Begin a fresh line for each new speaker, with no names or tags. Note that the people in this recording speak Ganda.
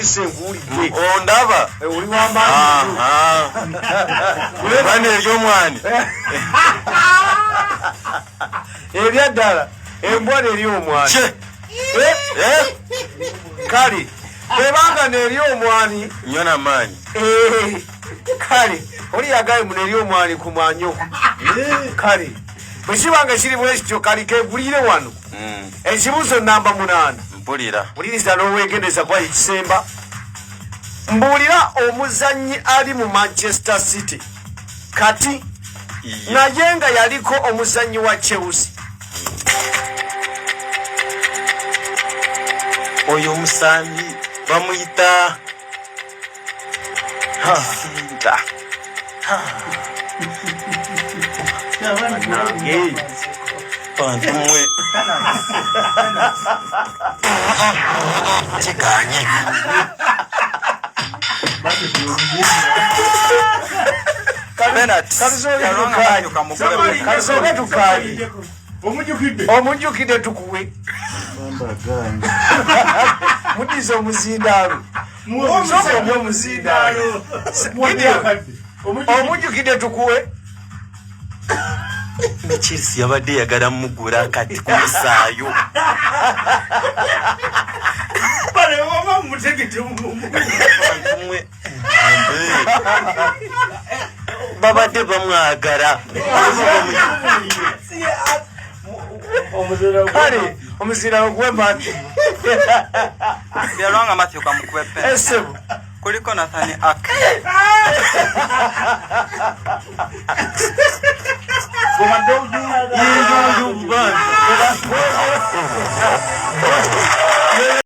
obise nkuwulidde.
Ondaba?
Oli w'amaanyi.
Bane ery'omwani.
Erya ddala embwa n'eri omwani. Kale bwebanga n'eri omwani
nnyo n'amaanyi.
Kale oli yagaye mu n'eri omwani ku mwanyo. Kale bwe kibanga kiri bwe kityo kali keegulire wano. Ekibuuzo namba 8.
Mpulira.
Wuliriza n'obwegendeza kwa ekisemba. Mbuulira omuzannyi ali mu Manchester City kati naye nga yaliko omuzannyi wa Chelsea.
Oyo omusambi bamuyita Sinta. Pantumwe. Chekanye.
Kasobe tukali. Omujjukidde tukuwe. Mudize omuzindaalo. Sobe omuzindaalo. Omujjukidde tukuwe.
Chelsea yabadde yagala mugula kati kumusaayo.
Bale waba mutegete mu.
Babadde bamwagala.
Kale omuzindaalo gw'emati.
Byalwanga Matthew kamukwepe.
Esebo.
Kuliko Nathani Ak.
Yinjo